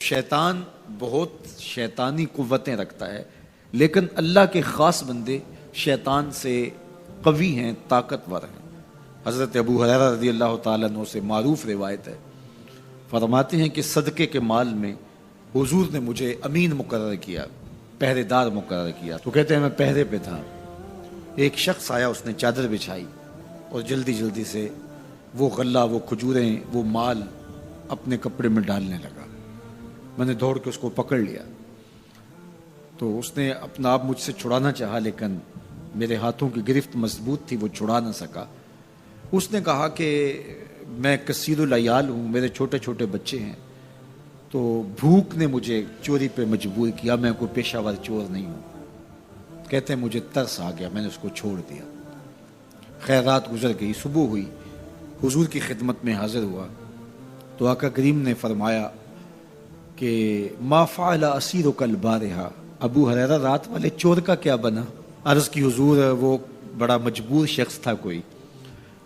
شیطان بہت شیطانی قوتیں رکھتا ہے، لیکن اللہ کے خاص بندے شیطان سے قوی ہیں، طاقتور ہیں۔ حضرت ابو ہریرہ رضی اللہ تعالیٰ عنہ سے معروف روایت ہے، فرماتے ہیں کہ صدقے کے مال میں حضور نے مجھے امین مقرر کیا، پہرے دار مقرر کیا۔ تو کہتے ہیں میں پہرے پہ تھا، ایک شخص آیا، اس نے چادر بچھائی اور جلدی جلدی سے وہ غلہ، وہ کھجوریں، وہ مال اپنے کپڑے میں ڈالنے لگا۔ میں نے دوڑ کے اس کو پکڑ لیا، تو اس نے اپنا آپ مجھ سے چھڑانا چاہا، لیکن میرے ہاتھوں کی گرفت مضبوط تھی، وہ چھڑا نہ سکا۔ اس نے کہا کہ میں کثیر العیال ہوں، میرے چھوٹے چھوٹے بچے ہیں، تو بھوک نے مجھے چوری پہ مجبور کیا، میں کوئی پیشہ ور چور نہیں ہوں۔ کہتے ہیں مجھے ترس آ گیا، میں نے اس کو چھوڑ دیا۔ خیر رات گزر گئی، صبح ہوئی، حضور کی خدمت میں حاضر ہوا تو آقا کریم نے فرمایا کہ ما فعل اسیرک البارحہ، ابو ہریرہ رات والے چور کا کیا بنا؟ عرض کی حضور وہ بڑا مجبور شخص تھا کوئی،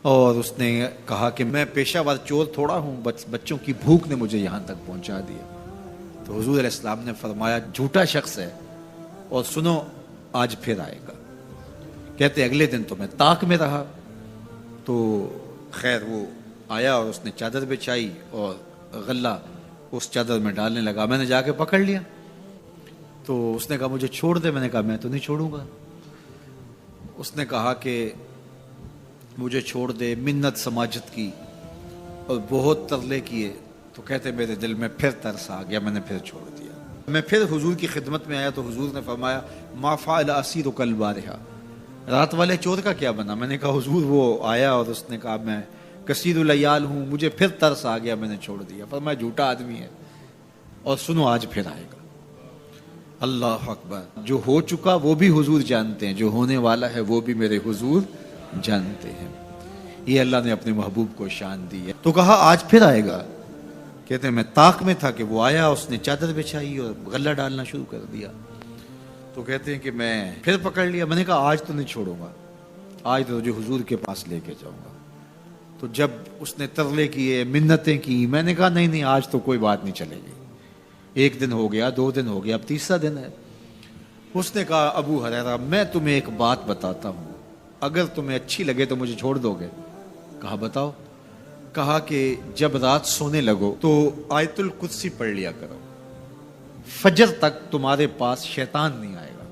اور اس نے کہا کہ میں پیشہ ور چور تھوڑا ہوں، بچوں کی بھوک نے مجھے یہاں تک پہنچا دیا۔ تو حضور علیہ السلام نے فرمایا جھوٹا شخص ہے، اور سنو آج پھر آئے گا۔ کہتے اگلے دن تو میں طاق میں رہا، تو خیر وہ آیا اور اس نے چادر بچھائی اور غلہ اس چادر میں ڈالنے لگا۔ میں نے جا کے پکڑ لیا، تو اس نے کہا مجھے چھوڑ دے۔ میں نے کہا میں تو نہیں چھوڑوں گا۔ اس نے کہا کہ مجھے چھوڑ دے، منت سماجت کی اور بہت ترلے کیے۔ تو کہتے میرے دل میں پھر ترس آ گیا، میں نے پھر چھوڑ دیا۔ میں پھر حضور کی خدمت میں آیا تو حضور نے فرمایا ما فعل اسیرک البارحہ، رات والے چور کا کیا بنا؟ میں نے کہا حضور وہ آیا اور اس نے کہا میں کثیر العیال ہوں، مجھے پھر ترس آ گیا، میں نے چھوڑ دیا۔ فرمایا جھوٹا آدمی ہے، اور سنو آج پھر آئے گا۔ اللہ اکبر! جو ہو چکا وہ بھی حضور جانتے ہیں، جو ہونے والا ہے وہ بھی میرے حضور جانتے ہیں۔ یہ اللہ نے اپنے محبوب کو شان دی ہے۔ تو کہا آج پھر آئے گا۔ کہتے ہیں میں طاق میں تھا کہ وہ آیا، اس نے چادر بچھائی اور غلہ ڈالنا شروع کر دیا۔ تو کہتے ہیں کہ میں پھر پکڑ لیا۔ میں نے کہا آج تو نہیں چھوڑوں گا، آج تو تجھے حضور کے پاس لے کے جاؤں گا۔ تو جب اس نے ترلے کیے، منتیں کی، میں نے کہا نہیں آج تو کوئی بات نہیں چلے گی۔ ایک دن ہو گیا، 2 دن ہو گیا، اب تیسرا دن ہے۔ اس نے کہا ابو ہریرہ میں تمہیں ایک بات بتاتا ہوں، اگر تمہیں اچھی لگے تو مجھے چھوڑ دو گے؟ کہا بتاؤ۔ کہا کہ جب رات سونے لگو تو آیت الکرسی پڑھ لیا کرو، فجر تک تمہارے پاس شیطان نہیں آئے گا۔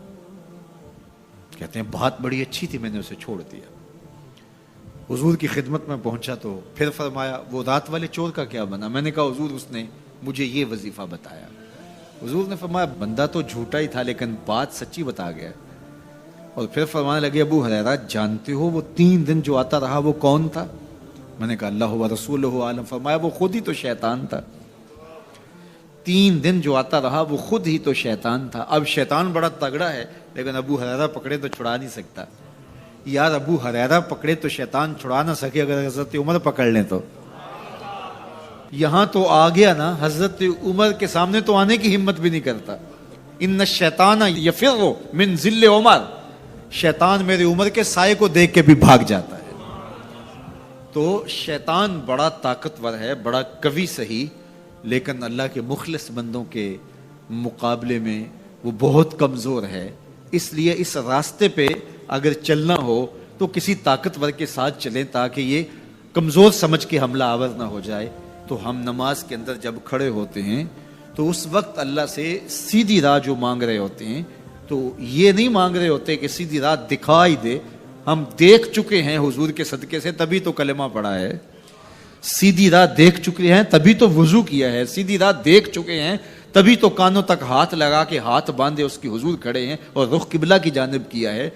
کہتے ہیں بات بڑی اچھی تھی، میں نے اسے چھوڑ دیا۔ حضور کی خدمت میں پہنچا تو پھر فرمایا وہ رات والے چور کا کیا بنا؟ میں نے کہا حضور اس نے مجھے یہ وظیفہ بتایا۔ حضور نے فرمایا بندہ تو جھوٹا ہی تھا لیکن بات سچی بتا گیا۔ اور پھر فرمانے لگے ابو ہریرہ جانتے ہو وہ 3 دن جو آتا رہا وہ کون تھا؟ میں نے کہا اللہ و رسولہ عالم۔ فرمایا وہ خود ہی تو شیطان تھا۔ 3 دن جو آتا رہا وہ خود ہی تو شیطان تھا۔ اب شیطان بڑا تگڑا ہے، لیکن ابو ہریرہ پکڑے تو چھڑا نہیں سکتا۔ یار ابو ہریرہ پکڑے تو شیطان چھڑا نہ سکے، اگر حضرت عمر پکڑ لیں تو یہاں تو آ گیا نا، حضرت عمر کے سامنے تو آنے کی ہمت بھی نہیں کرتا۔ ان الشیطان یفر من ظل عمر، شیطان میرے عمر کے سائے کو دیکھ کے بھی بھاگ جاتا ہے۔ تو شیطان بڑا طاقتور ہے، بڑا قوی صحیح، لیکن اللہ کے مخلص بندوں کے مقابلے میں وہ بہت کمزور ہے۔ اس لیے اس راستے پہ اگر چلنا ہو تو کسی طاقتور کے ساتھ چلیں تاکہ یہ کمزور سمجھ کے حملہ آور نہ ہو جائے۔ تو ہم نماز کے اندر جب کھڑے ہوتے ہیں تو اس وقت اللہ سے سیدھی راہ جو مانگ رہے ہوتے ہیں، تو یہ نہیں مانگ رہے ہوتے کہ سیدھی راہ دکھائی دے۔ ہم دیکھ چکے ہیں حضور کے صدقے سے، تبھی تو کلمہ پڑھا ہے۔ سیدھی راہ دیکھ چکے ہیں تبھی تو وضو کیا ہے۔ سیدھی راہ دیکھ چکے ہیں تبھی تو کانوں تک ہاتھ لگا کے ہاتھ باندھے اس کی حضور کھڑے ہیں اور رخ قبلہ کی جانب کیا ہے۔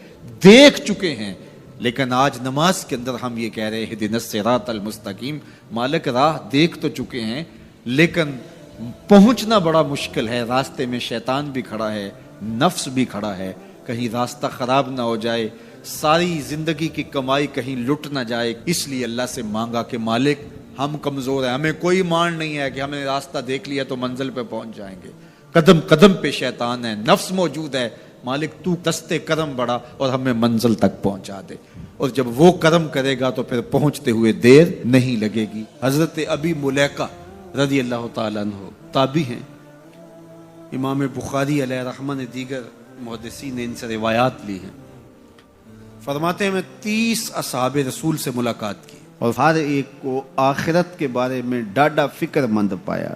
دیکھ چکے ہیں، لیکن آج نماز کے اندر ہم یہ کہہ رہے ہیں اہدنا الصراط المستقیم، مالک راہ دیکھ تو چکے ہیں لیکن پہنچنا بڑا مشکل ہے۔ راستے میں شیطان بھی کھڑا ہے، نفس بھی کھڑا ہے، کہیں راستہ خراب نہ ہو جائے، ساری زندگی کی کمائی کہیں لٹ نہ جائے۔ اس لیے اللہ سے مانگا کہ مالک ہم کمزور ہیں، ہمیں کوئی مان نہیں ہے کہ ہم نے راستہ دیکھ لیا تو منزل پہ پہنچ جائیں گے۔ قدم قدم پہ شیطان ہے، نفس موجود ہے، مالک تو دستے کرم بڑھا اور ہمیں منزل تک پہنچا دے۔ اور جب وہ کرم کرے گا تو پھر پہنچتے ہوئے دیر نہیں لگے گی۔ حضرت ابی ملیکہ رضی اللہ تعالیٰ عنہ تابعی ہیں، امام بخاری علیہ رحمہ نے دیگر محدثین نے ان سے روایات لی ہیں. فرماتے ہیں میں 30 اصحاب رسول سے ملاقات کی اور ہر ایک کو آخرت کے بارے میں ڈاڈا فکر مند پایا.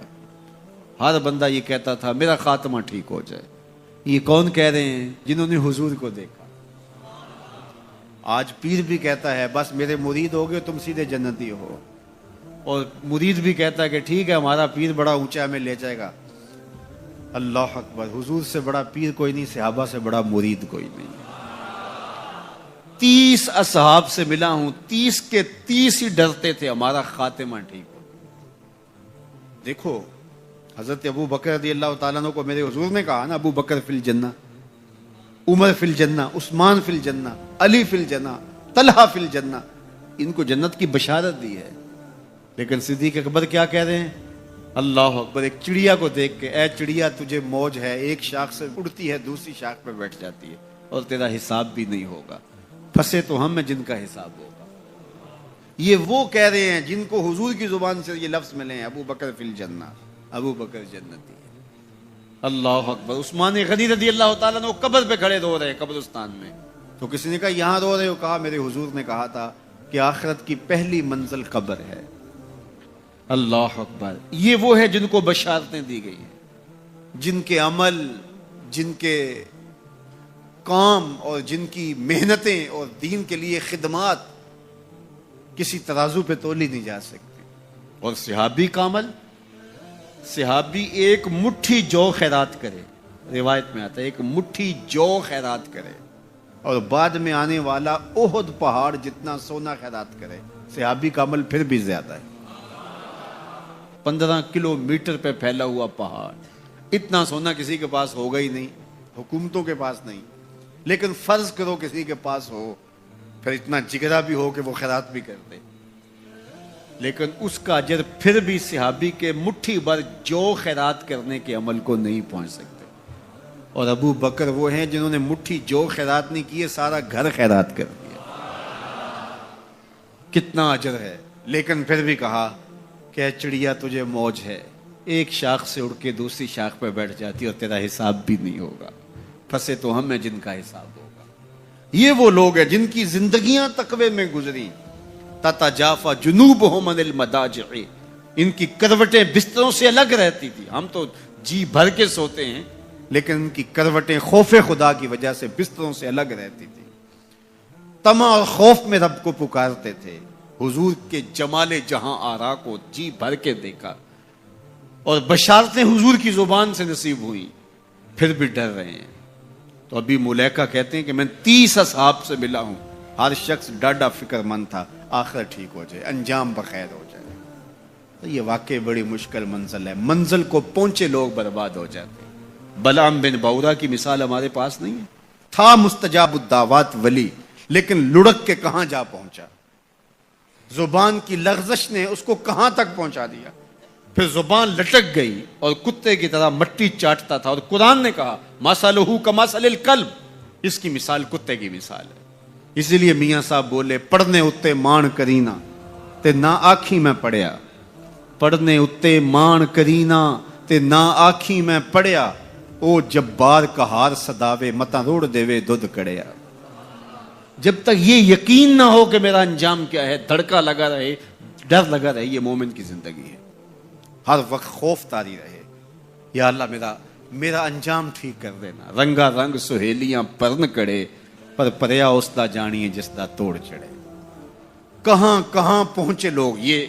ہر بندہ یہ کہتا تھا میرا خاتمہ ٹھیک ہو جائے. یہ کون کہہ رہے ہیں؟ جنہوں نے حضور کو دیکھا. آج پیر بھی کہتا ہے بس میرے مرید ہو گئے تم سیدھے جنتی ہو، اور مرید بھی کہتا ہے کہ ٹھیک ہے ہمارا پیر بڑا اونچا میں لے جائے گا. اللہ اکبر، حضور سے بڑا پیر کوئی نہیں، صحابہ سے بڑا مرید کوئی نہیں. 30 اصحاب سے ملا ہوں، 30 کے 30 ہی ڈرتے تھے ہمارا خاتمہ ٹھیک ہو. دیکھو حضرت ابو بکر رضی اللہ تعالیٰ عنہ کو میرے حضور نے کہا نا ابو بکر فی الجنہ، عمر فی الجنہ، عثمان فی الجنہ، علی فی الجنہ، طلحہ فی الجنہ. ان کو جنت کی بشارت دی ہے. لیکن صدیق اکبر کیا کہہ رہے ہیں؟ اللہ اکبر. ایک چڑیا کو دیکھ کے اے چڑیا تجھے موج ہے، ایک شاخ سے اڑتی ہے دوسری شاخ پہ بیٹھ جاتی ہے اور تیرا حساب بھی نہیں ہوگا. پھنسے تو ہم میں جن کا حساب ہوگا. یہ وہ کہہ رہے ہیں جن کو حضور کی زبان سے یہ لفظ ملے ہیں ابو بکر فی الجنہ، ابو بکر جنتی ہے. اللہ اکبر. عثمان غنی رضی اللہ تعالیٰ نے قبر پہ کھڑے رو رہے ہیں قبرستان میں. تو کسی نے کہا یہاں رو رہے ہو؟ کہا میرے حضور نے کہا تھا کہ آخرت کی پہلی منزل قبر ہے. اللہ اکبر. یہ وہ ہے جن کو بشارتیں دی گئی ہیں، جن کے عمل، جن کے کام اور جن کی محنتیں اور دین کے لیے خدمات کسی ترازو پہ تولی نہیں جا سکتی. اور صحابی کا عمل، صحابی ایک مٹھی جو خیرات کرے، روایت میں آتا ہے ایک مٹھی جو خیرات کرے، اور بعد میں آنے والا احد پہاڑ جتنا سونا خیرات کرے. صحابی کا عمل پھر بھی زیادہ ہے. 15 کلومیٹر پہ پھیلا ہوا پہاڑ، اتنا سونا کسی کے پاس ہوگا ہی نہیں، حکومتوں کے پاس نہیں. لیکن فرض کرو کسی کے پاس ہو، پھر اتنا جگرا بھی ہو کہ وہ خیرات بھی کر دے، لیکن اس کا اجر پھر بھی صحابی کے مٹھی بھر جو خیرات کرنے کے عمل کو نہیں پہنچ سکتے. اور ابو بکر وہ ہیں جنہوں نے مٹھی جو خیرات نہیں کیے، سارا گھر خیرات کر دیا. کتنا اجر ہے. لیکن پھر بھی کہا کہ چڑیا تجھے موج ہے، ایک شاخ سے اڑ کے دوسری شاخ پہ بیٹھ جاتی اور تیرا حساب بھی نہیں ہوگا. پھنسے تو ہم ہیں جن کا حساب ہوگا. یہ وہ لوگ ہیں جن کی زندگیاں تقوی میں گزری. تتجافا جنوبہم عن المضاجع، ان کی کروٹیں بستروں سے الگ رہتی تھی. ہم تو جی بھر کے سوتے ہیں، لیکن ان کی کروٹیں خوف خدا کی وجہ سے بستروں سے الگ رہتی تھی. طمع اور خوف میں رب کو پکارتے تھے. حضور کے جمال جہاں آرا کو جی بھر کے دیکھا اور بشارتیں حضور کی زبان سے نصیب ہوئی، پھر بھی ڈر رہے ہیں. تو ابھی ملیکہ کہتے ہیں کہ میں 30 اصحاب سے ملا ہوں، ہر شخص ڈاڈا فکر مند تھا آخر ٹھیک ہو جائے، انجام بخیر ہو جائے. تو یہ واقعی بڑی مشکل منزل ہے. منزل کو پہنچے لوگ برباد ہو جاتے ہیں. بلعام بن باورا کی مثال ہمارے پاس نہیں ہے. تھا مستجاب الدعوات ولی، لیکن لڑک کے کہاں جا پہنچا. زبان کی لغزش نے اس کو کہاں تک پہنچا دیا. پھر زبان لٹک گئی اور کتے کی طرح مٹی چاٹتا تھا. اور قرآن نے کہا مثلہ کمثل الکلب، اس کی مثال کتے کی مثال ہے. اسی لیے میاں صاحب بولے پڑھنے اتے مان کرینا تے نہ آکھی میں پڑھیا. پڑھنے اتے مان کرینا تے نہ آکھی میں پڑھیا، او جبار کہار صداوے متا روڑ دیوے دودھ کڑیا. جب تک یہ یقین نہ ہو کہ میرا انجام کیا ہے، دھڑکا لگا رہے، ڈر لگا رہے، یہ مومن کی زندگی ہے. ہر وقت خوف طاری رہے، یا اللہ میرا انجام ٹھیک کر دینا. رنگا رنگ سہیلیاں پرن کڑے، پر پریا اس دا جانیے جس دا توڑ چڑھے. کہاں کہاں پہنچے لوگ. یہ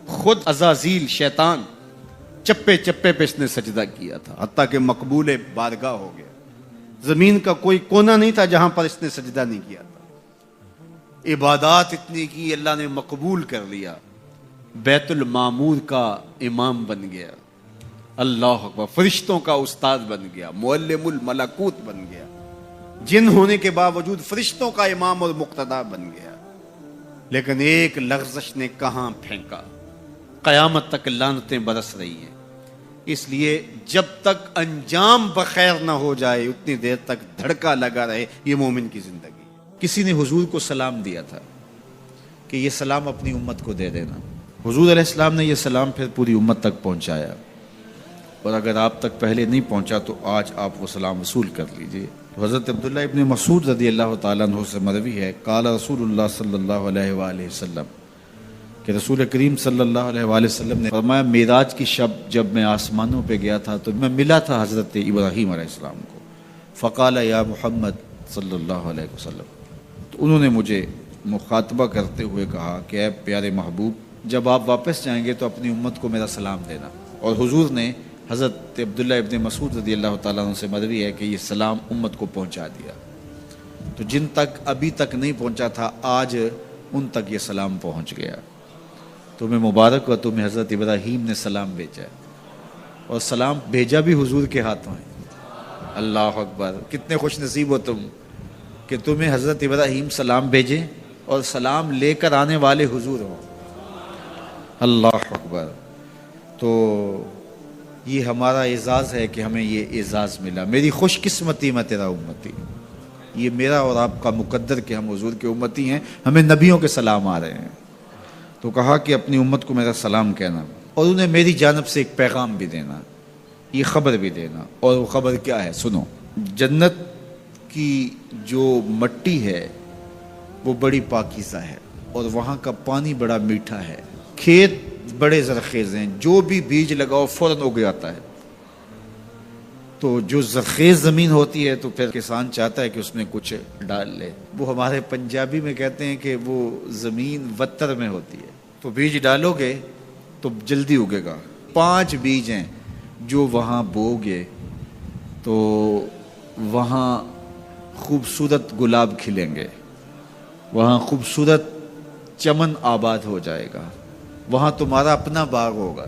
خود عزازیل شیطان چپے چپے پہ اس نے سجدہ کیا تھا، حتیٰ کہ مقبول بارگاہ ہو گیا. زمین کا کوئی کونا نہیں تھا جہاں پر اس نے سجدہ نہیں کیا تھا. عبادات اتنی کی، اللہ نے مقبول کر لیا. بیت المعمور کا امام بن گیا. اللہ اکبر. فرشتوں کا استاد بن گیا، معلم الملکوت بن گیا. جن ہونے کے باوجود فرشتوں کا امام اور مقتدا بن گیا. لیکن ایک لغزش نے کہاں پھینکا. قیامت تک لعنتیں برس رہی ہیں. اس لیے جب تک انجام بخیر نہ ہو جائے اتنی دیر تک دھڑکا لگا رہے. یہ مومن کی زندگی. کسی نے حضور کو سلام دیا تھا کہ یہ سلام اپنی امت کو دے دینا. حضور علیہ السلام نے یہ سلام پھر پوری امت تک پہنچایا. اور اگر آپ تک پہلے نہیں پہنچا تو آج آپ وہ سلام وصول کر لیجئے۔ حضرت عبداللہ ابن مسعود رضی اللہ تعالیٰ عنہ سے مروی ہے، قال رسول اللہ صلی اللہ علیہ وآلہ وسلم، کہ رسول کریم صلی اللہ علیہ وآلہ وسلم نے فرمایا، معراج کی شب جب میں آسمانوں پہ گیا تھا تو میں ملا تھا حضرت ابراہیم علیہ السلام کو، فقال یا محمد صلی اللہ علیہ وسلم، تو انہوں نے مجھے مخاطبہ کرتے ہوئے کہا کہ اے پیارے محبوب، جب آپ واپس جائیں گے تو اپنی امت کو میرا سلام دینا۔ اور حضور نے حضرت عبداللہ ابن مسعود رضی اللہ تعالیٰ عنہ سے مروی ہے کہ یہ سلام امت کو پہنچا دیا، تو جن تک ابھی تک نہیں پہنچا تھا آج ان تک یہ سلام پہنچ گیا۔ تمہیں مبارک ہو، تمہیں حضرت ابراہیم نے سلام بھیجا ہے، اور سلام بھیجا بھی حضور کے ہاتھوں ہے۔ اللہ اکبر، کتنے خوش نصیب ہو تم کہ تمہیں حضرت ابراہیم سلام بھیجے اور سلام لے کر آنے والے حضور ہوں۔ اللہ اکبر، تو یہ ہمارا اعزاز ہے کہ ہمیں یہ اعزاز ملا۔ میری خوش قسمتی میں تیرا امتی، یہ میرا اور آپ کا مقدر کہ ہم حضور کے امتی ہیں، ہمیں نبیوں کے سلام آ رہے ہیں۔ تو کہا کہ اپنی امت کو میرا سلام کہنا اور انہیں میری جانب سے ایک پیغام بھی دینا، یہ خبر بھی دینا۔ اور وہ خبر کیا ہے؟ سنو، جنت کی جو مٹی ہے وہ بڑی پاکیزہ ہے، اور وہاں کا پانی بڑا میٹھا ہے، کھیت بڑے زرخیز ہیں، جو بھی بیج لگاؤ فوراً اگ جاتا ہے۔ تو جو زرخیز زمین ہوتی ہے تو پھر کسان چاہتا ہے کہ اس میں کچھ ڈال لے۔ وہ ہمارے پنجابی میں کہتے ہیں کہ وہ زمین وتر میں ہوتی ہے، تو بیج ڈالو گے تو جلدی اگے گا۔ 5 بیج ہیں جو وہاں بو گے تو وہاں خوبصورت گلاب کھلیں گے، وہاں خوبصورت چمن آباد ہو جائے گا، وہاں تمہارا اپنا باغ ہوگا۔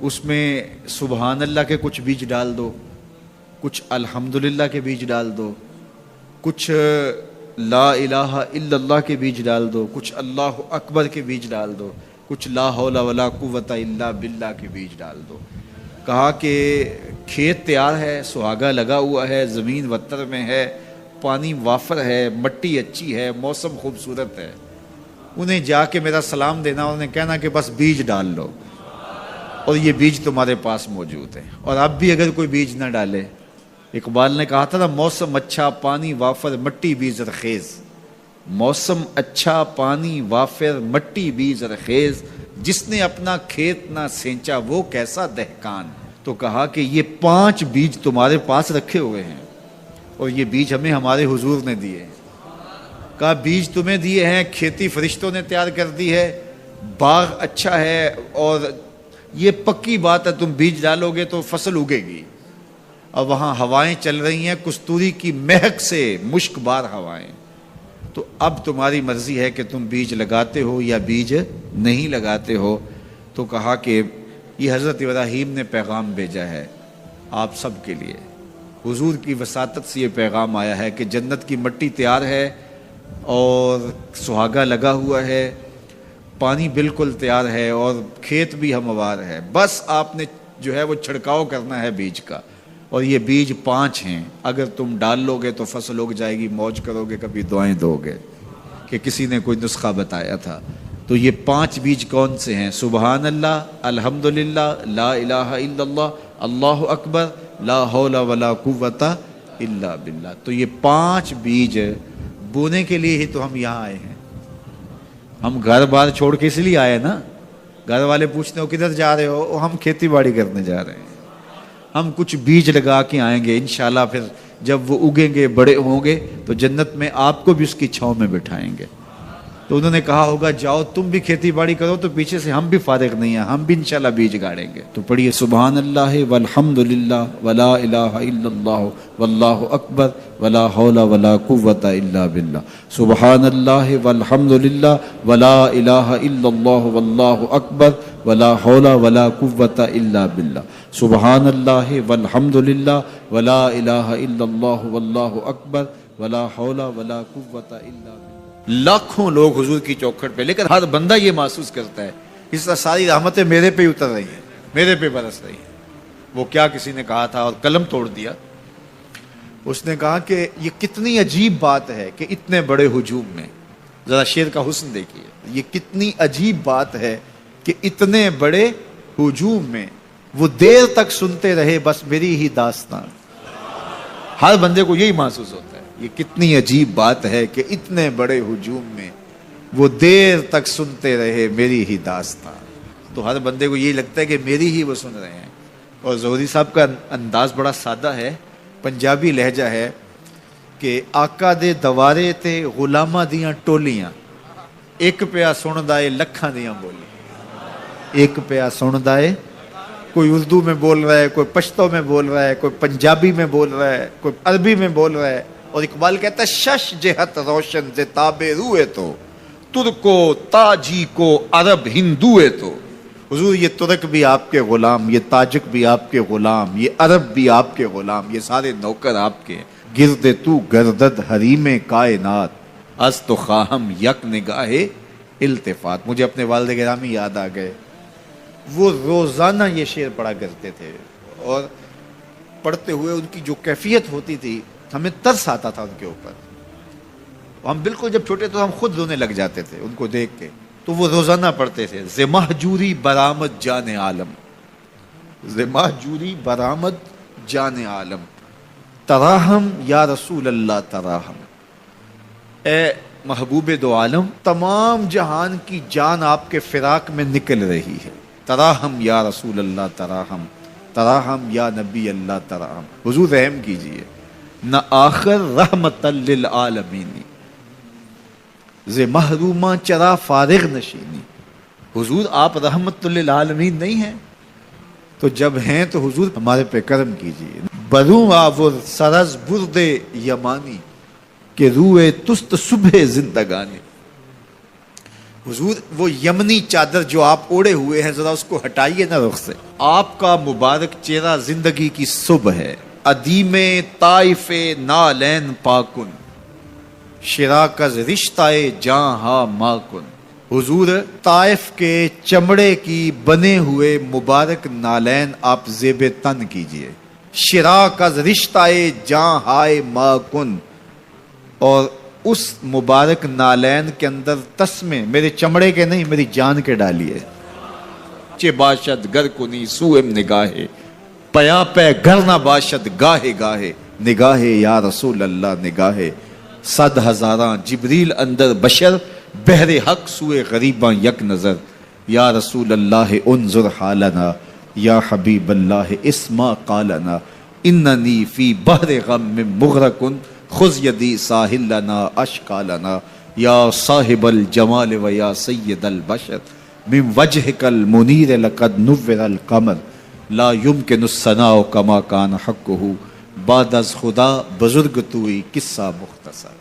اس میں سبحان اللہ کے کچھ بیج ڈال دو، کچھ الحمدللہ کے بیج ڈال دو، کچھ لا الہ الا اللہ کے بیج ڈال دو، کچھ اللہ اکبر کے بیج ڈال دو، کچھ لا حول ولا قوت الا باللہ کے بیج ڈال دو۔ کہا کہ کھیت تیار ہے، سہاگا لگا ہوا ہے، زمین وتر میں ہے، پانی وافر ہے، مٹی اچھی ہے، موسم خوبصورت ہے۔ انہیں جا کے میرا سلام دینا، انہیں کہنا کہ بس بیج ڈال لو، اور یہ بیج تمہارے پاس موجود ہے۔ اور اب بھی اگر کوئی بیج نہ ڈالے، اقبال نے کہا تھا نا، موسم اچھا پانی وافر مٹی بھی زرخیز، موسم اچھا پانی وافر مٹی بھی زرخیز، جس نے اپنا کھیت نہ سینچا وہ کیسا دہقان۔ تو کہا کہ یہ 5 بیج تمہارے پاس رکھے ہوئے ہیں، اور یہ بیج ہمیں ہمارے حضور نے دیے ہیں۔ کہا بیج تمہیں دیے ہیں، کھیتی فرشتوں نے تیار کر دی ہے، باغ اچھا ہے، اور یہ پکی بات ہے تم بیج ڈالو گے تو فصل اگے گی۔ اور وہاں ہوائیں چل رہی ہیں کستوری کی مہک سے، مشک بار ہوائیں۔ تو اب تمہاری مرضی ہے کہ تم بیج لگاتے ہو یا بیج نہیں لگاتے ہو۔ تو کہا کہ یہ حضرت ابراہیم نے پیغام بھیجا ہے آپ سب کے لیے، حضور کی وساطت سے یہ پیغام آیا ہے کہ جنت کی مٹی تیار ہے اور سہاگا لگا ہوا ہے، پانی بالکل تیار ہے، اور کھیت بھی ہموار ہے، بس آپ نے جو ہے وہ چھڑکاؤ کرنا ہے بیج کا۔ اور یہ بیج 5 ہیں، اگر تم ڈال لو گے تو فصل اگ جائے گی، موج کرو گے، کبھی دعائیں دو گے کہ کسی نے کوئی نسخہ بتایا تھا۔ تو یہ 5 بیج کون سے ہیں؟ سبحان اللہ، الحمدللہ، لا الہ الا اللہ، اللہ اکبر، لا حول ولا قوت الا باللہ۔ تو یہ 5 بیج بونے کے لیے ہی تو ہم یہاں آئے ہیں۔ ہم گھر بار چھوڑ کے اس لیے آئے نا، گھر والے پوچھتے ہو کدھر جا رہے ہو، ہم کھیتی باڑی کرنے جا رہے ہیں۔ ہم کچھ بیج لگا کے آئیں گے، انشاءاللہ پھر جب وہ اگیں گے، بڑے ہوں گے تو جنت میں آپ کو بھی اس کی چھاؤں میں بٹھائیں گے۔ تو انہوں نے کہا ہوگا جاؤ تم بھی کھیتی باڑی کرو، تو پیچھے سے ہم بھی فارغ نہیں ہیں، ہم بھی انشاءاللہ بیج گاڑیں گے۔ تو پڑھیے سبحان اللہ والحمدللہ ولا الہ الا اللہ واللہ اکبر ولا حول ولا قوت الا باللہ، سبحان اللہ والحمدللہ ولا الہ الا اللہ واللہ اکبر ولا حول ولا قوت الا باللہ، سبحان اللہ والحمدللہ ولا الہ الا اللہ واللہ اکبر ولا حول ولا قوت الا باللہ۔ لاکھوں لوگ حضور کی چوکھٹ پہ، لیکن ہر بندہ یہ محسوس کرتا ہے اس طرح ساری رحمتیں میرے پہ اتر رہی ہیں، میرے پہ برس رہی ہیں۔ وہ کیا کسی نے کہا تھا اور قلم توڑ دیا، اس نے کہا کہ یہ کتنی عجیب بات ہے کہ اتنے بڑے ہجوم میں، ذرا شعر کا حسن دیکھیے، یہ کتنی عجیب بات ہے کہ اتنے بڑے ہجوم میں وہ دیر تک سنتے رہے بس میری ہی داستان. ہر بندے کو یہی محسوس ہوتا ہے. یہ کتنی عجیب بات ہے کہ اتنے بڑے ہجوم میں وہ دیر تک سنتے رہے میری ہی داستان. تو ہر بندے کو یہی لگتا ہے کہ میری ہی وہ سن رہے ہیں. اور زہری صاحب کا انداز بڑا سادہ ہے, پنجابی لہجہ ہے کہ آقا دے دوارے تے غلاماں دیاں ٹولیاں, ایک پیا سن دائے لکھاں دیاں بولی. ایک پیا سن دائے, کوئی اردو میں بول رہا ہے, کوئی پشتو میں بول رہا ہے, کوئی پنجابی میں بول رہا ہے, کوئی عربی میں بول رہا ہے. اور اقبال کہتا ہے شش جہت روشن سے تابے روئے تو ترکو تاجی کو عرب ہندوئے تو. حضور یہ ترک بھی آپ کے غلام, یہ تاجک بھی آپ کے غلام, یہ عرب بھی آپ کے غلام, یہ سارے نوکر آپ کے. گرد تو گردد حریم کائنات از تو خواہم یک نگاہ التفات. مجھے اپنے والد گرامی یاد آ گئے. وہ روزانہ یہ شعر پڑھا کرتے تھے اور پڑھتے ہوئے ان کی جو کیفیت ہوتی تھی ہمیں ترس آتا تھا ان کے اوپر. ہم بالکل جب چھوٹے تو ہم خود رونے لگ جاتے تھے ان کو دیکھ کے. تو وہ روزانہ پڑھتے تھے ز مہجوری برآمد جان عالم, ز مہجوری برآمد جان عالم, تراہم یا رسول اللہ تراہم. اے محبوب دو عالم, تمام جہان کی جان آپ کے فراق میں نکل رہی ہے. تراہم یا رسول اللہ تراہم, تراہم یا نبی اللہ تراہم. حضور رحم کیجئے. نہ آخر رحمت للعالمین ز محروماں چرا فارغ نشینی. حضور آپ رحمت للعالمین نہیں ہیں, تو جب ہیں تو حضور ہمارے پہ کرم کیجئے. بروں آور سرز برد یمانی کہ روئے تست صبح زندگانی. حضور وہ یمنی چادر جو آپ اوڑے ہوئے ہیں ذرا اس کو ہٹائیے نا رخ سے. آپ کا مبارک چہرہ زندگی کی صبح ہے. ادیم طائف نالین پاکن شراک از رشتہ جاں ہا ماکن. حضور طائف کے چمڑے کی بنے ہوئے مبارک نالین آپ زیب تن کیجئے. شراک از رشتہ جاں ہائے ماکن, اور اس مبارک نالین کے اندر تسمے میرے چمڑے کے نہیں میری جان کے ڈالیے. چے باشد گر کنی سوئم نگاہے پیا پہ گر نہ باشد گاہے گاہے. نگاہے یا رسول اللہ نگاہے صد ہزاراں جبریل اندر بشر بہر حق سوئے غریباں یک نظر. یا رسول اللہ انظر حالنا یا حبیب اللہ اسما قالنا اننی فی بحر غم مغرقن خذ یدی ساحل لنا اشکالنا. یا صاحب الجمال و یا سید البشر من وجهک المنیر لقد نور القمر لا یمکن الثناء کما کان حقہ بعد از خدا بزرگ توئی قصہ مختصر.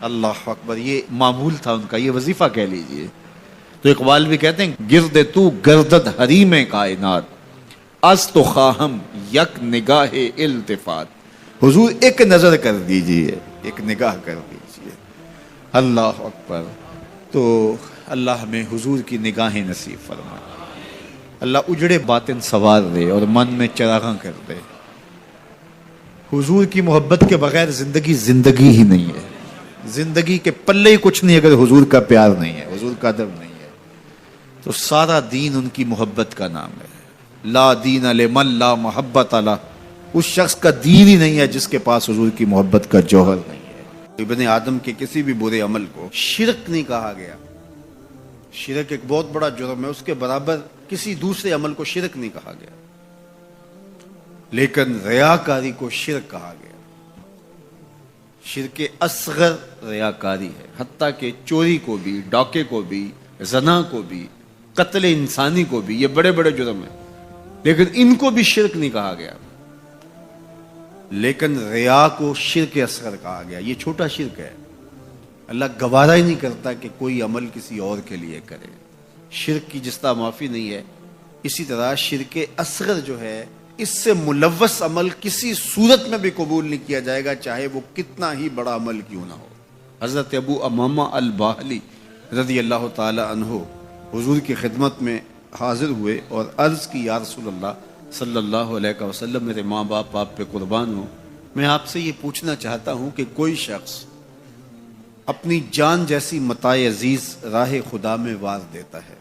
اللہ اکبر. یہ معمول تھا ان کا, یہ وظیفہ کہہ لیجئے. تو اقبال بھی کہتے ہیں گرد تو گردد حریم کائنات از تو خواہم یک نگاہ التفات. حضور ایک نظر کر دیجئے, ایک نگاہ کر دیجئے. اللہ اکبر. تو اللہ ہمیں حضور کی نگاہیں نصیب فرمائے. اللہ اجڑے باطن سوار دے اور من میں چراغاں کر دے. حضور کی محبت کے بغیر زندگی زندگی ہی نہیں ہے. زندگی کے پلے ہی کچھ نہیں اگر حضور کا پیار نہیں ہے, حضور کا ادب نہیں ہے. تو سارا دین ان کی محبت کا نام ہے. لا دین لمن لا محبت علی, اس شخص کا دین ہی نہیں ہے جس کے پاس حضور کی محبت کا جوہر نہیں ہے. ابن آدم کے کسی بھی برے عمل کو شرک نہیں کہا گیا. شرک ایک بہت بڑا جرم ہے, اس کے برابر کسی دوسرے عمل کو شرک نہیں کہا گیا. لیکن ریاکاری کو شرک کہا گیا. شرک اصغر ریاکاری ہے. حتیٰ کہ چوری کو بھی, ڈاکے کو بھی, زنا کو بھی, قتل انسانی کو بھی, یہ بڑے بڑے جرم ہیں, لیکن ان کو بھی شرک نہیں کہا گیا. لیکن ریا کو شرک اصغر کہا گیا. یہ چھوٹا شرک ہے. اللہ گوارا ہی نہیں کرتا کہ کوئی عمل کسی اور کے لیے کرے. شرک کی جس طرح معافی نہیں ہے, اسی طرح شرک اصغر جو ہے اس سے ملوث عمل کسی صورت میں بھی قبول نہیں کیا جائے گا, چاہے وہ کتنا ہی بڑا عمل کیوں نہ ہو. حضرت ابو امامہ الباہلی رضی اللہ تعالی عنہ حضور کی خدمت میں حاضر ہوئے اور عرض کی یا رسول اللہ صلی اللہ علیہ وسلم, میرے ماں باپ آپ پہ قربان ہوں, میں آپ سے یہ پوچھنا چاہتا ہوں کہ کوئی شخص اپنی جان جیسی متاع عزیز راہ خدا میں وار دیتا ہے,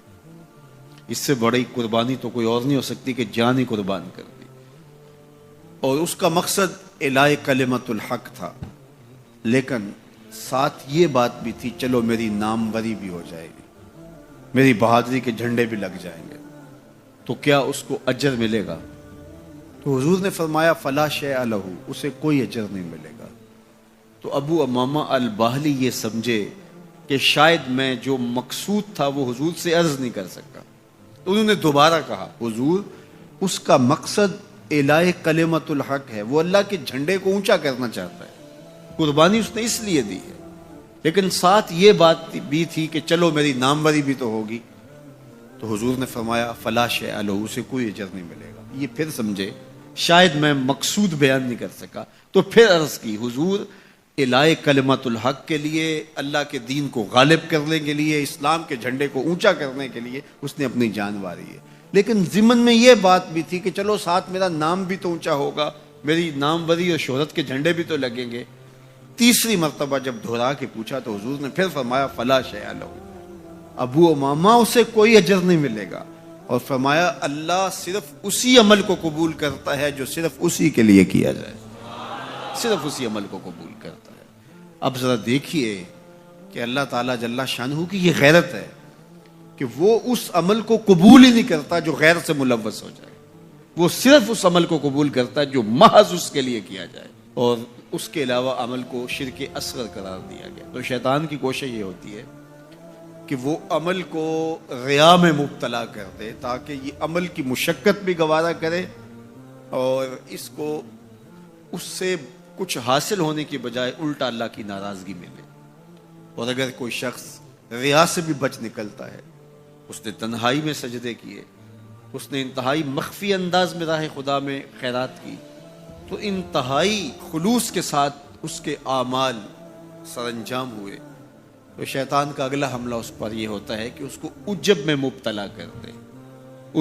اس سے بڑی قربانی تو کوئی اور نہیں ہو سکتی کہ جان ہی قربان کر دی. اور اس کا مقصد اعلاء کلمت الحق تھا، لیکن ساتھ یہ بات بھی تھی چلو میری ناموری بھی ہو جائے گی، میری بہادری کے جھنڈے بھی لگ جائیں گے، تو کیا اس کو اجر ملے گا؟ تو حضور نے فرمایا فلا شیء لہ، اسے کوئی اجر نہیں ملے گا. تو ابو امامہ الباہلی یہ سمجھے کہ شاید میں جو مقصود تھا وہ حضور سے عرض نہیں کر سکا. تو انہوں نے دوبارہ کہا حضور اس کا مقصد اعلاء کلمت الحق ہے، وہ اللہ کے جھنڈے کو اونچا کرنا چاہتا ہے، قربانی اس نے اس لیے دی ہے، لیکن ساتھ یہ بات بھی تھی کہ چلو میری ناموری بھی تو ہوگی. تو حضور نے فرمایا فلا شیء لہ، اسے کوئی اجر نہیں ملے گا. یہ پھر سمجھے شاید میں مقصود بیان نہیں کر سکا. تو پھر عرض کی حضور اعلاء کلمت الحق کے لیے، اللہ کے دین کو غالب کرنے کے لیے، اسلام کے جھنڈے کو اونچا کرنے کے لیے اس نے اپنی جان واری ہے، لیکن ضمن میں یہ بات بھی تھی کہ چلو ساتھ میرا نام بھی تو اونچا ہوگا، میری ناموری اور شہرت کے جھنڈے بھی تو لگیں گے. تیسری مرتبہ جب دہرا کے پوچھا تو حضور نے پھر فرمایا فلا شیء لہ، ابو امامہ اسے کوئی اجر نہیں ملے گا. اور فرمایا اللہ صرف اسی عمل کو قبول کرتا ہے جو صرف اسی کے لیے کیا جائے، صرف اسی عمل کو قبول کرتا ہے. اب ذرا دیکھیے کہ اللہ تعالیٰ جل شانہ کی یہ غیرت ہے کہ وہ اس عمل کو قبول ہی نہیں کرتا جو غیر سے ملوث ہو جائے، وہ صرف اس عمل کو قبول کرتا ہے جو محض اس کے لیے کیا جائے، اور اس کے علاوہ عمل کو شرک اصغر قرار دیا گیا. تو شیطان کی کوشش یہ ہوتی ہے کہ وہ عمل کو ریا میں مبتلا کر دے تاکہ یہ عمل کی مشقت بھی گوارا کرے اور اس کو اس سے کچھ حاصل ہونے کی بجائے الٹا اللہ کی ناراضگی ملے. اور اگر کوئی شخص ریا سے بھی بچ نکلتا ہے، اس نے تنہائی میں سجدے کیے، اس نے انتہائی مخفی انداز میں راہ خدا میں خیرات کی، تو انتہائی خلوص کے ساتھ اس کے اعمال سر انجام ہوئے، تو شیطان کا اگلا حملہ اس پر یہ ہوتا ہے کہ اس کو عجب میں مبتلا کر دے.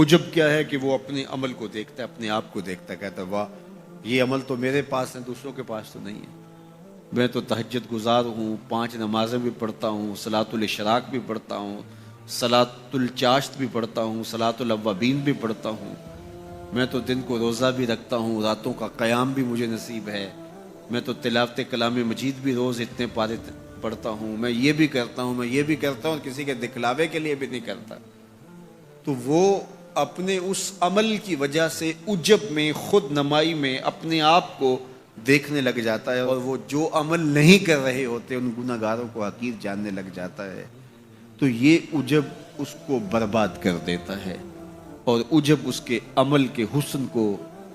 عجب کیا ہے کہ وہ اپنے عمل کو دیکھتا ہے، اپنے آپ کو دیکھتا ہے، کہتا ہے واہ یہ عمل تو میرے پاس ہے، دوسروں کے پاس تو نہیں ہے. میں تو تہجد گزار ہوں، 5 نمازیں بھی پڑھتا ہوں، صلاۃ الاشراق بھی پڑھتا ہوں، صلاۃ الچاشت بھی پڑھتا ہوں، صلاۃ الاوابین بھی پڑھتا ہوں، میں تو دن کو روزہ بھی رکھتا ہوں، راتوں کا قیام بھی مجھے نصیب ہے، میں تو تلاوت کلام مجید بھی روز اتنے پارے پڑھتا ہوں، میں یہ بھی کرتا ہوں، میں یہ بھی کرتا ہوں، کسی کے دکھلاوے کے لیے بھی نہیں کرتا. تو وہ اپنے اس عمل کی وجہ سے عجب میں، خود نمائی میں اپنے آپ کو دیکھنے لگ جاتا ہے، اور وہ جو عمل نہیں کر رہے ہوتے ان گناہ گاروں کو حقیر جاننے لگ جاتا ہے. تو یہ عجب اس کو برباد کر دیتا ہے، اور عجب اس کے عمل کے حسن کو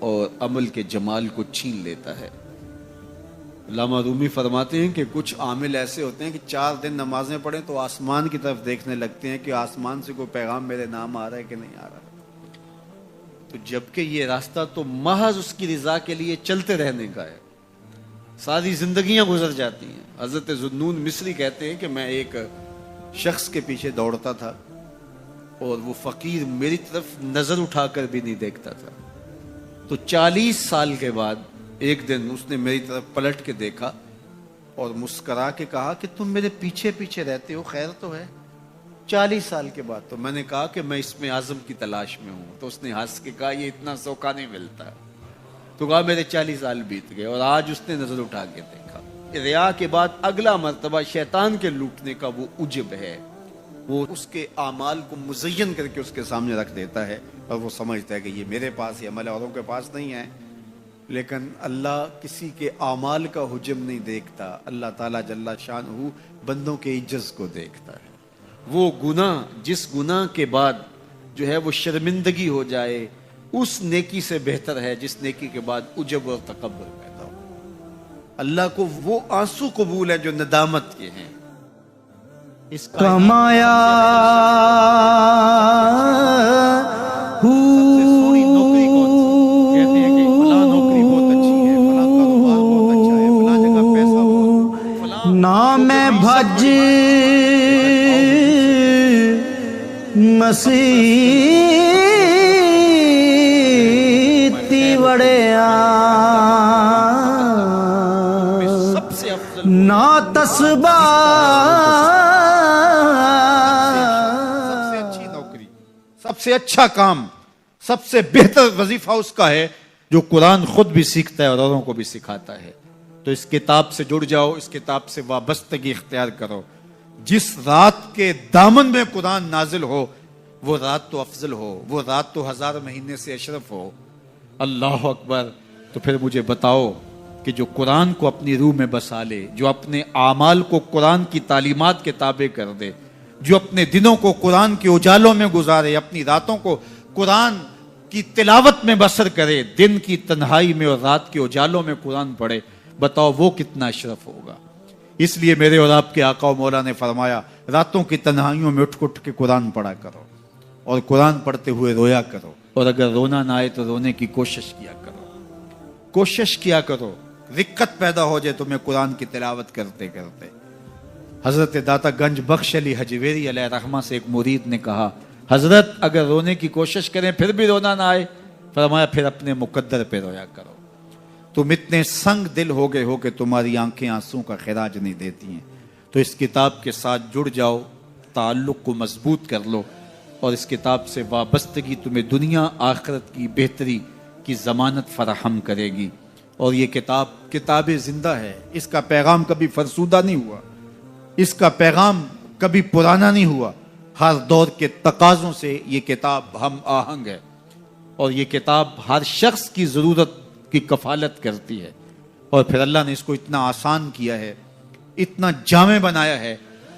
اور عمل کے جمال کو چھین لیتا ہے. علامہ رومی فرماتے ہیں کہ کچھ عامل ایسے ہوتے ہیں کہ 4 دن نمازیں پڑھیں تو آسمان کی طرف دیکھنے لگتے ہیں کہ آسمان سے کوئی پیغام میرے نام آ رہا ہے کہ نہیں آ رہا ہے. تو جبکہ یہ راستہ تو محض اس کی رضا کے لیے چلتے رہنے کا ہے، ساری زندگیاں گزر جاتی ہیں. حضرت ذوالنون مصری کہتے ہیں کہ میں ایک شخص کے پیچھے دوڑتا تھا اور وہ فقیر میری طرف نظر اٹھا کر بھی نہیں دیکھتا تھا. تو 40 سال کے بعد ایک دن اس نے میری طرف پلٹ کے دیکھا اور مسکرا کے کہا کہ تم میرے پیچھے پیچھے رہتے ہو، خیر تو ہے. 40 سال کے بعد. تو میں نے کہا کہ میں اس میں اعظم کی تلاش میں ہوں. تو اس نے ہنس کے کہا یہ اتنا سوکھا نہیں ملتا. تو کہا میرے 40 سال بیت گئے اور آج اس نے نظر اٹھا کے دیکھا. ریا کے بعد اگلا مرتبہ شیطان کے لوٹنے کا وہ عجب ہے، وہ اس کے اعمال کو مزین کر کے اس کے سامنے رکھ دیتا ہے اور وہ سمجھتا ہے کہ یہ میرے پاس یہ عمل اوروں کے پاس نہیں ہے. لیکن اللہ کسی کے اعمال کا حجم نہیں دیکھتا، اللہ تعالیٰ جل شانہ بندوں کے عجز کو دیکھتا ہے. وہ گناہ جس گناہ کے بعد جو ہے وہ شرمندگی ہو جائے اس نیکی سے بہتر ہے جس نیکی کے بعد عجب اور تکبر پیدا ہو. اللہ کو وہ آنسو قبول ہے جو ندامت کے ہیں. اس کمایا نام بھج مسیتی وڑیا نا تسبہ سب سے اچھا کام، سب سے بہتر وظیفہ اس کا ہے جو قرآن خود بھی سیکھتا ہے اور اوروں کو بھی سکھاتا ہے۔ تو اس کتاب سے جڑ جاؤ، اس کتاب سے وابستگی اختیار کرو۔ جس رات کے دامن میں قرآن نازل ہو وہ رات تو افضل ہو، وہ رات تو 1000 مہینے سے اشرف ہو۔ اللہ اکبر۔ تو پھر مجھے بتاؤ کہ جو قرآن کو اپنی روح میں بسا لے، جو اپنے اعمال کو قرآن کی تعلیمات کے تابع کر دے، جو اپنے دنوں کو قرآن کے اجالوں میں گزارے، اپنی راتوں کو قرآن کی تلاوت میں بسر کرے، دن کی تنہائی میں اور رات کے اجالوں میں قرآن پڑھے، بتاؤ وہ کتنا اشرف ہوگا۔ اس لیے میرے اور آپ کے آقا و مولا نے فرمایا راتوں کی تنہائیوں میں اٹھ کے قرآن پڑھا کرو، اور قرآن پڑھتے ہوئے رویا کرو، اور اگر رونا نہ آئے تو رونے کی کوشش کیا کرو، کوشش کیا کرو۔ رکت پیدا ہو جائے تمہیں قرآن کی تلاوت کرتے کرتے۔ حضرت داتا گنج بخش علی حجویری علیہ رحمہ سے ایک مرید نے کہا حضرت اگر رونے کی کوشش کریں پھر بھی رونا نہ آئے، فرمایا پھر اپنے مقدر پہ رویا کرو۔ تم اتنے سنگ دل ہو گئے ہو کہ تمہاری آنکھیں آنسوں کا خراج نہیں دیتی ہیں۔ تو اس کتاب کے ساتھ جڑ جاؤ، تعلق کو مضبوط کر لو، اور اس کتاب سے وابستگی تمہیں دنیا آخرت کی بہتری کی ضمانت فراہم کرے گی۔ اور یہ کتاب زندہ ہے، اس کا پیغام کبھی فرسودہ نہیں ہوا، اس کا پیغام کبھی پرانا نہیں ہوا۔ ہر دور کے تقاضوں سے یہ کتاب ہم آہنگ ہے، اور یہ کتاب ہر شخص کی ضرورت کی کفالت کرتی ہے۔ اور پھر اللہ نے اس کو اتنا آسان کیا ہے، اتنا جامع بنایا ہے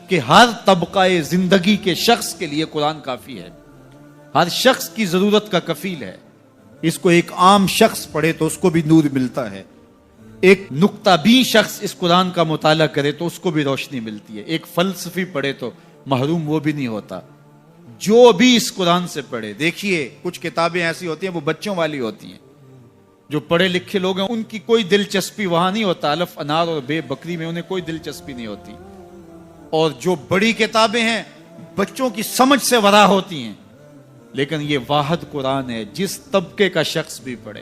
کہ ہر طبقہ زندگی کے شخص کے لیے قرآن کافی ہے، ہر شخص کی ضرورت کا کفیل ہے۔ اس کو ایک عام شخص پڑھے تو اس کو بھی نور ملتا ہے، ایک نقطہ بین شخص اس قرآن کا مطالعہ کرے تو اس کو بھی روشنی ملتی ہے، ایک فلسفی پڑھے تو محروم وہ بھی نہیں ہوتا۔ جو بھی اس قرآن سے پڑھے، دیکھیے کچھ کتابیں ایسی ہوتی ہیں وہ بچوں والی ہوتی ہیں، جو پڑھے لکھے لوگ ہیں ان کی کوئی دلچسپی وہاں نہیں ہوتا، الف انار اور بے بکری میں انہیں کوئی دلچسپی نہیں ہوتی۔ اور جو بڑی کتابیں ہیں بچوں کی سمجھ سے ورا ہوتی ہیں، لیکن یہ واحد قرآن ہے، جس طبقے کا شخص بھی پڑھے،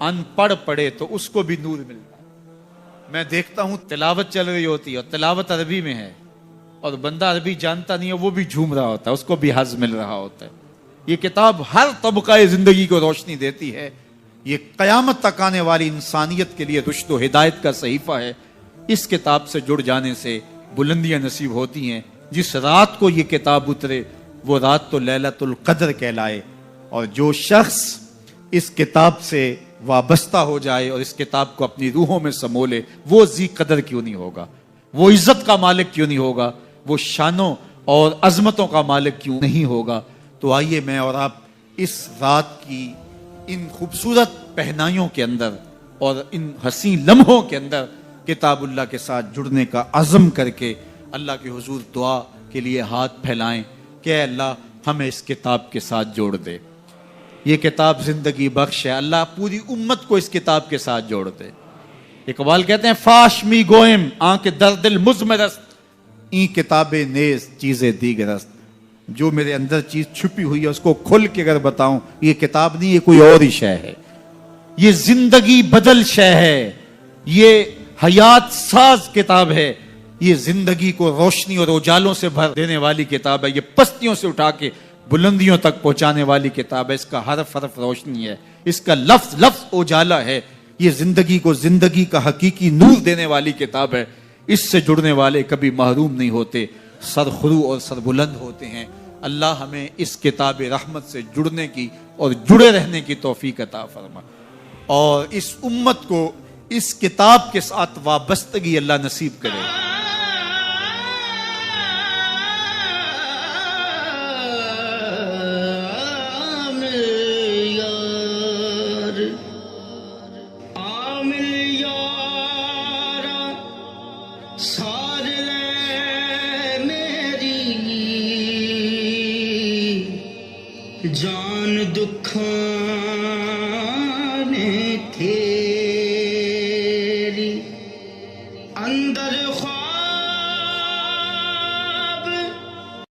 ان پڑھ پڑھے تو اس کو بھی نور ملتا ہے۔ میں دیکھتا ہوں تلاوت چل رہی ہوتی ہے اور تلاوت عربی میں ہے، اور بندہ عربی جانتا نہیں ہے وہ بھی جھوم رہا ہوتا ہے، اس کو بھی حظ مل رہا ہوتا ہے۔ یہ کتاب ہر طبقہ زندگی کو روشنی دیتی ہے، یہ قیامت تک آنے والی انسانیت کے لیے رشد و ہدایت کا صحیفہ ہے۔ اس کتاب سے جڑ جانے سے بلندیاں نصیب ہوتی ہیں۔ جس رات کو یہ کتاب اترے وہ رات تو لیلۃ القدر کہلائے، اور جو شخص اس کتاب سے وابستہ ہو جائے اور اس کتاب کو اپنی روحوں میں سمو لے، وہ ذی قدر کیوں نہیں ہوگا، وہ عزت کا مالک کیوں نہیں ہوگا، وہ شانوں اور عظمتوں کا مالک کیوں نہیں ہوگا۔ تو آئیے میں اور آپ اس رات کی ان خوبصورت پہنائیوں کے اندر اور ان حسین لمحوں کے اندر کتاب اللہ کے ساتھ جڑنے کا عزم کر کے اللہ کے حضور دعا کے لیے ہاتھ پھیلائیں کہ اے اللہ ہمیں اس کتاب کے ساتھ جوڑ دے۔ یہ کتاب زندگی بخش ہے، اللہ پوری امت کو اس کتاب کے ساتھ جوڑ دے۔ اقبال کہتے ہیں فاش می گوئم آنکھ در دل مزمرست، این کتاب نیز چیزیں دیگرست۔ جو میرے اندر چیز چھپی ہوئی ہے اس کو کھل کے اگر بتاؤں، یہ کتاب نہیں، یہ کوئی اور ہی شے ہے، یہ زندگی بدل شے ہے، یہ حیات ساز کتاب ہے، یہ زندگی کو روشنی اور اجالوں سے بھر دینے والی کتاب ہے، یہ پستیوں سے اٹھا کے بلندیوں تک پہنچانے والی کتاب ہے۔ اس کا حرف حرف روشنی ہے، اس کا لفظ لفظ اجالا ہے، یہ زندگی کو زندگی کا حقیقی نور دینے والی کتاب ہے۔ اس سے جڑنے والے کبھی محروم نہیں ہوتے، سرخرو اور سربلند ہوتے ہیں۔ اللہ ہمیں اس کتاب رحمت سے جڑنے کی اور جڑے رہنے کی توفیق عطا فرما، اور اس امت کو اس کتاب کے ساتھ وابستگی اللہ نصیب کرے۔ جان دکھاں